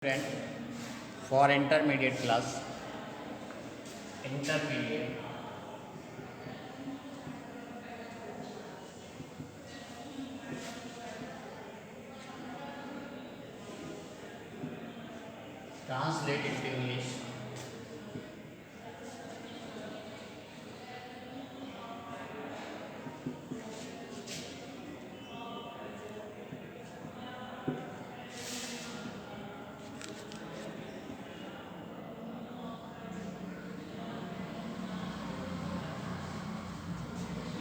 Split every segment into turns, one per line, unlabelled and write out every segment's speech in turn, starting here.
Friend, for intermediate class. Intermediate. Translate into English.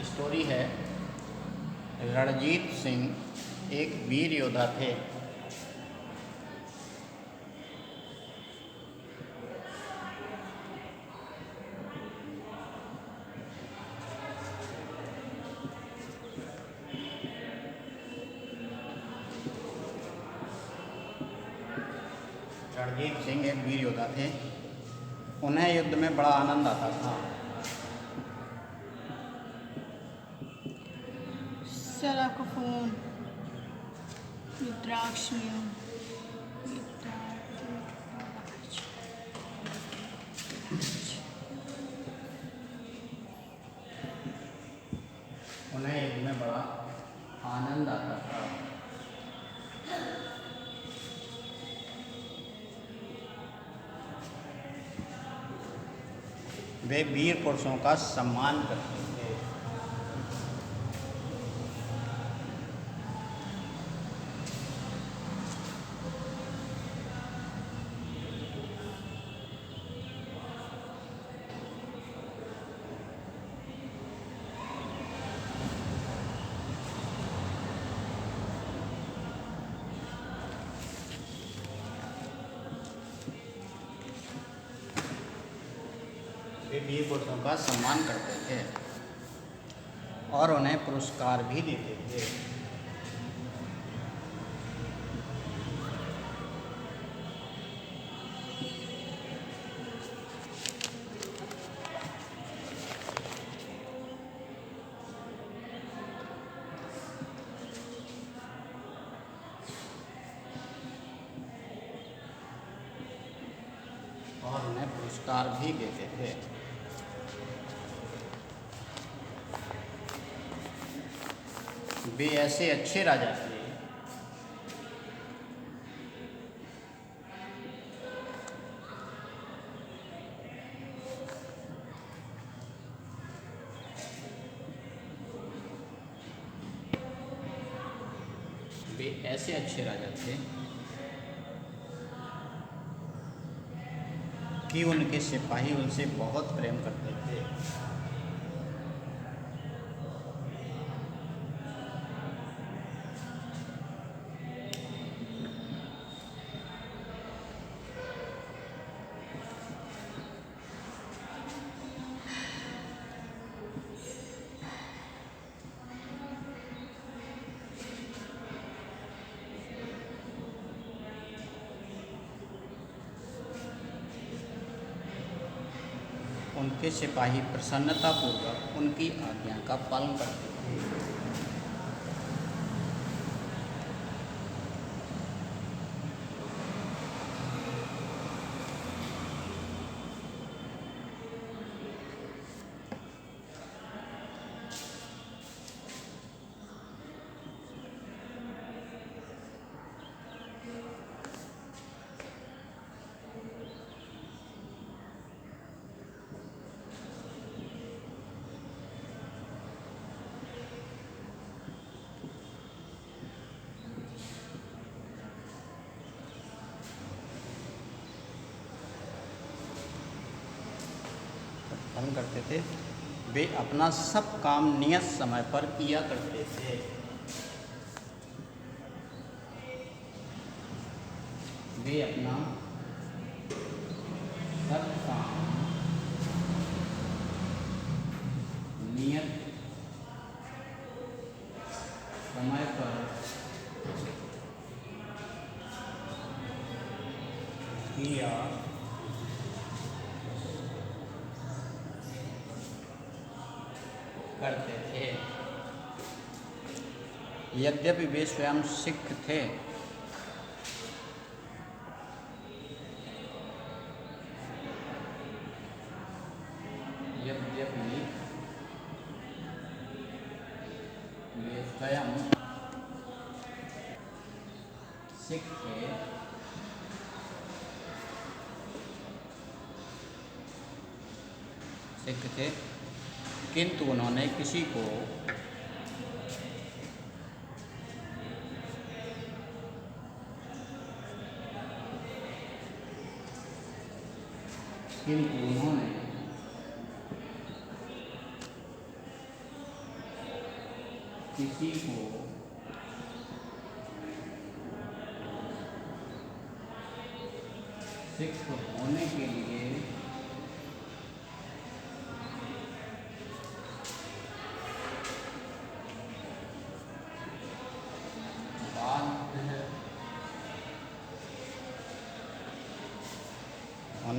Story है, रणजीत सिंह एक वीर योद्धा थे। रणजीत सिंह एक वीर योद्धा थे। उन्हें युद्ध में बड़ा आनंद आता था।
Será que o phone Rudraksha
उन्हें युद्ध में बड़ा आनंद आता था। वे वीर पुरुषों का सम्मान करते थे। वे वीर पुरुषों का सम्मान करते थे और उन्हें पुरस्कार भी देते थे। और उन्हें पुरस्कार भी देते थे। वे ऐसे अच्छे राजा थे कि उनके सिपाही उनसे बहुत प्रेम करते थे। उनके सिपाही प्रसन्नतापूर्वक उनकी आज्ञा का पालन करते थे। पालन करते थे। वे अपना सब काम नियत समय पर किया करते थे। वे अपना सब काम नियत समय पर किया करते थे। यद्यपि वे स्वयं सिख थे, स्वयं सीखे थे, किंतु उन्होंने किसी को सिख होने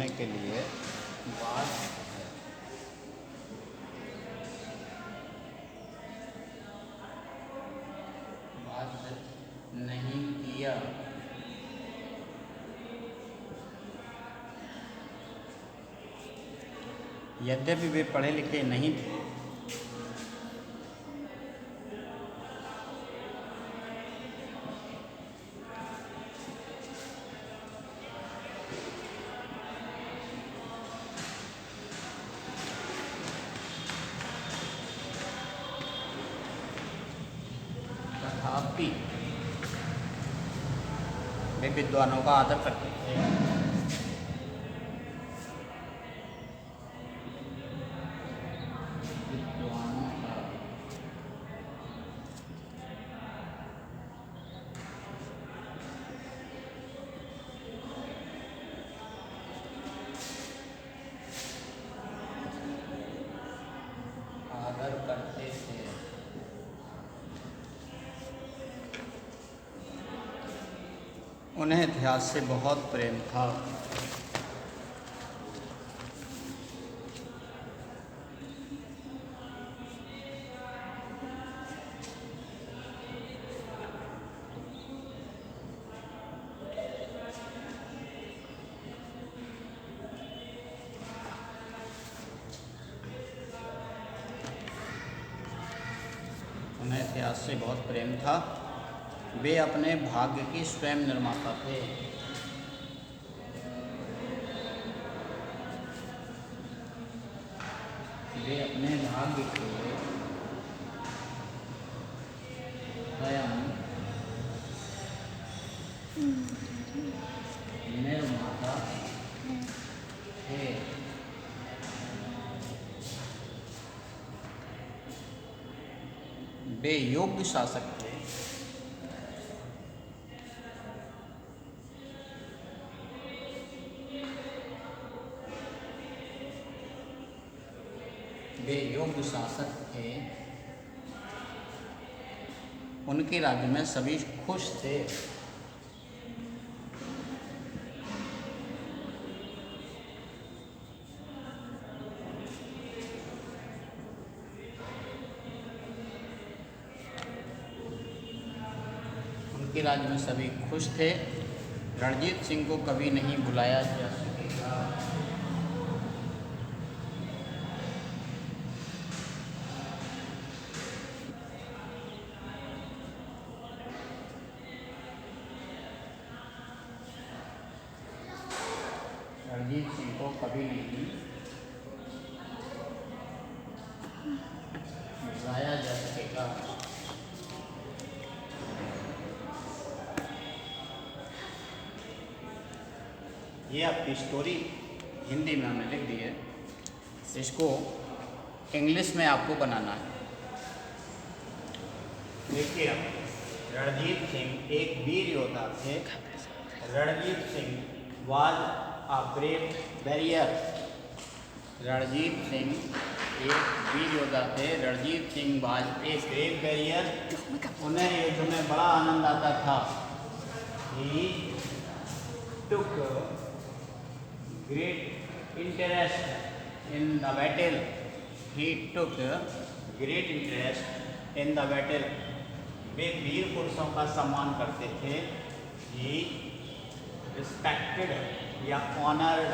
के लिए बाध्य नहीं किया। यद्यपि वे पढ़े लिखे नहीं थे, तथापि वे विद्वानों का आदर करते थे। उन्हें इतिहास से बहुत प्रेम था। उन्हें इतिहास से बहुत प्रेम था। वे अपने भाग्य की स्वयं निर्माता थे। वे अपने भाग्य के स्वयं निर्माता थे। वे योग्य शासक थे। वे योग्य शासक थे। उनके राज्य में सभी खुश थे। उनके राज्य में सभी खुश थे। रणजीत सिंह को कभी नहीं बुलाया जा सकेगा। रणजीत सिंह को कभी नहीं बुलाया जा सकेगा। ये आपकी स्टोरी हिंदी में हमने लिख दी है। इसको इंग्लिश में आपको बनाना है। देखिए, रणजीत सिंह एक वीर योद्धा थे। Ranjit Singh was a brave warrior. Ranjit Singh एक वीर योद्धा थे। Ranjit Singh was a brave warrior. उन्हें युद्ध में बड़ा आनंद आता था। He took great interest in the battle. He took great interest in the battle. वे वीर पुरुषों का सम्मान करते थे। He respected या honored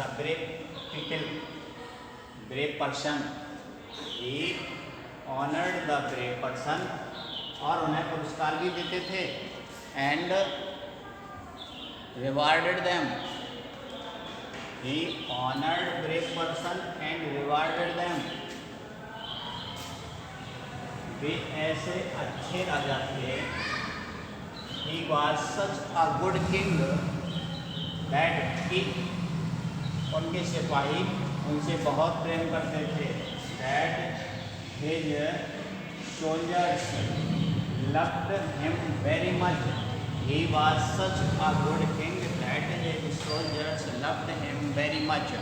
the brave people, brave person. He honored the brave person और उन्हें पुरस्कार भी देते थे। And rewarded them, he honoured brave person and rewarded them. वे ऐसे अच्छे राजा थे। He was such a good king that कि उनके सिपाही उनसे बहुत प्रेम करते थे। That his soldiers loved him very much. He was such a good king that his soldiers loved him very much.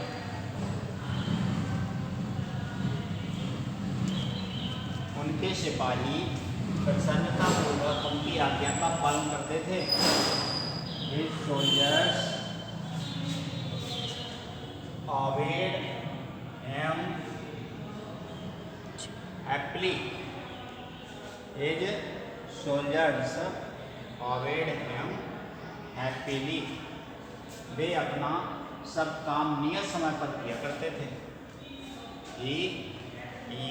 उनके सिपाही प्रसन्नतापूर्वक उनकी आज्ञा का पालन करते थे। His soldiers obeyed him happily. His soldiers obeyed him happily. वे अपना सब काम नियत समय पर किया करते थे। He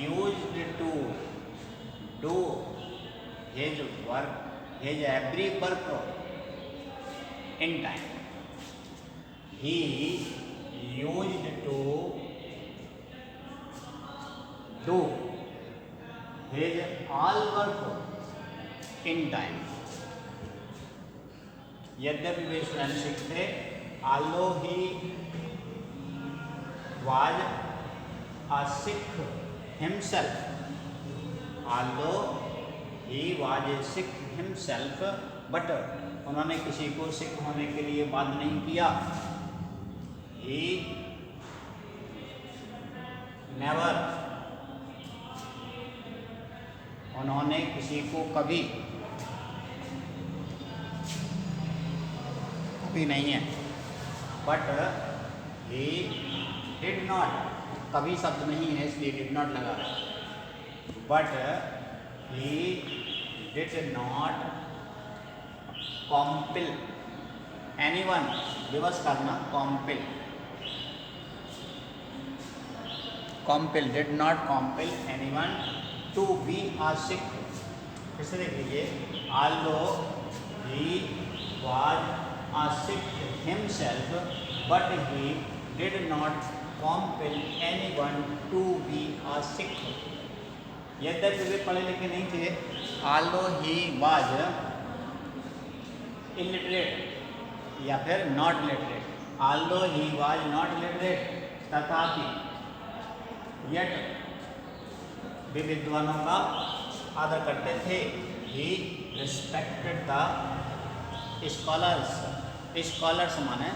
used to do his work, his every work in time. He used to do his all work in time. यद्यपि वे स्वयं थे, although he was a Sikh himself, although he was a Sikh himself, but उन्होंने किसी को सिख होने के लिए बाध्य नहीं किया। He never, उन्होंने किसी को कभी नहीं है। बट ही डिड नॉट, कभी शब्द नहीं है इसलिए डिड नॉट लगा है। But he did not compel anyone, दिवस करना compel, compel, did not compel anyone to be a Sikh. फिर से देख लीजिए, although he was a Sikh himself, but he did not compel anyone to be a Sikh. यद्यपि वे पढ़े लिखे नहीं थे, although he was illiterate या फिर not literate, although he was not literate, तथापि yet वे विद्वानों का आदर करते थे। He respected the scholars, scholars माने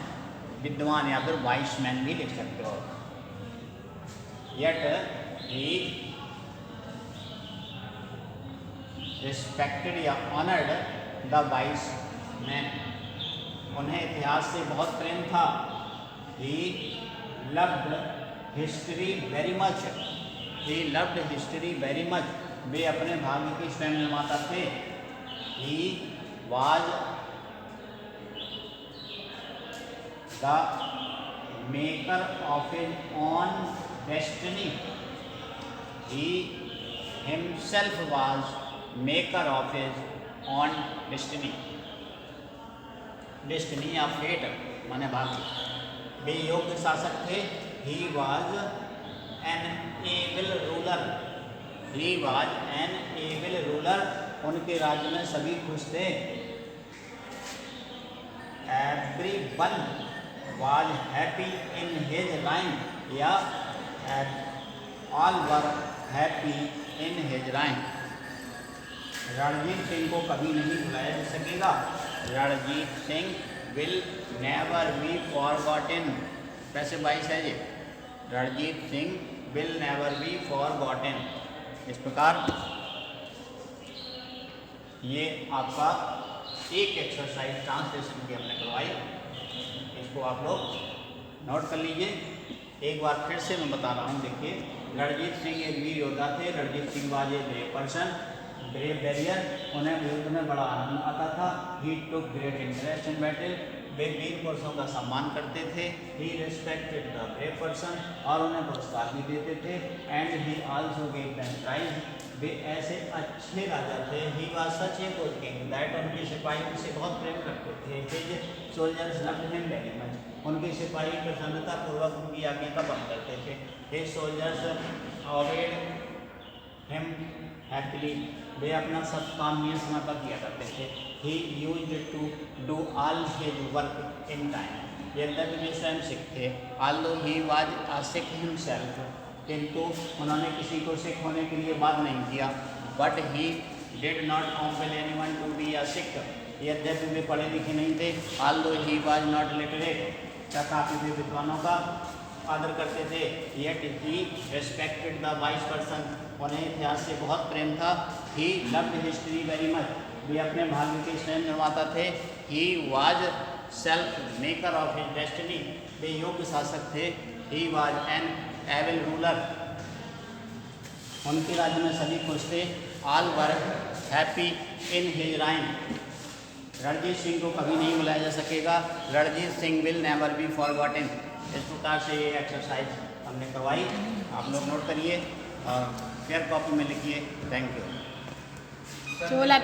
विद्वान या फिर वाइस मैन भी लिख सकते हो। येट ही रिस्पेक्टेड या ऑनर्ड द वाइस मैन, उन्हें इतिहास से बहुत प्रेम था। He loved history very much, he loved history very much, वे अपने भाग्य के स्वयं निर्माता थे। He was the maker of his own destiny. He himself was maker of his own destiny. Destiny या fate माने भाग्य। वे योग्य शासक थे। He was an able ruler. He was an able ruler. उनके राज्य में सभी खुश थे। Everyone was happy in his reign, या all were happy in his reign. Ranjit Singh को कभी नहीं भुलाया जा सकेगा। Ranjit Singh will never be forgotten. पैसे 22 है ये। Ranjit Singh will never be forgotten. इस प्रकार ये आपका एक एक्सरसाइज ट्रांसलेशन की हमने करवाई, इसको आप लोग नोट कर लीजिए। एक बार फिर से मैं बता रहा हूँ, देखिए, रणजीत सिंह एक वीर योद्धा थे। Ranjit Singh was a brave person, brave warrior, उन्हें युद्ध में बड़ा आनंद आता था। He took great interest in battle, वे वीर पुरुषों का सम्मान करते थे। He respected the brave person, और उन्हें पुरस्कार भी देते थे। And he also gave them prize, वे ऐसे अच्छे राजा थे। He was such a good king that उनके सिपाही उनसे बहुत प्रेम करते थे। His soldiers loved him very much. उनके सिपाही प्रसन्नता पूर्वक उनकी आज्ञा का पालन करते थे। His soldiers obeyed him happily. वे अपना सब काम नियत समय पर किया करते थे। He used to do all his work in time. यद्यपि वे स्वयं सिख थे, although he was a Sikh himself, किंतु उन्होंने किसी को सिख होने के लिए बात नहीं किया। But he did not compel anyone to be a Sikh. यद्यपि वे पढ़े लिखे नहीं थे, although he was not literate, तथापि वे विद्वानों का आदर करते थे। Yet he respected the wise person. उन्हें इतिहास से बहुत प्रेम था। He loved history very much. वे अपने भाग्य के स्वयं निर्माता थे। He was self maker of his destiny. वे योग्य शासक थे। He was N able ruler. उनके राज्य में सभी खुश थे। All were happy in his rhyme. Ranjit Singh को कभी नहीं भुलाया जा सकेगा। Ranjit Singh will never be forgotten. इस प्रकार से ये एक्सरसाइज हमने करवाई, आप लोग नोट करिए और फेयर कॉपी में लिखिए। Thank you.
चोला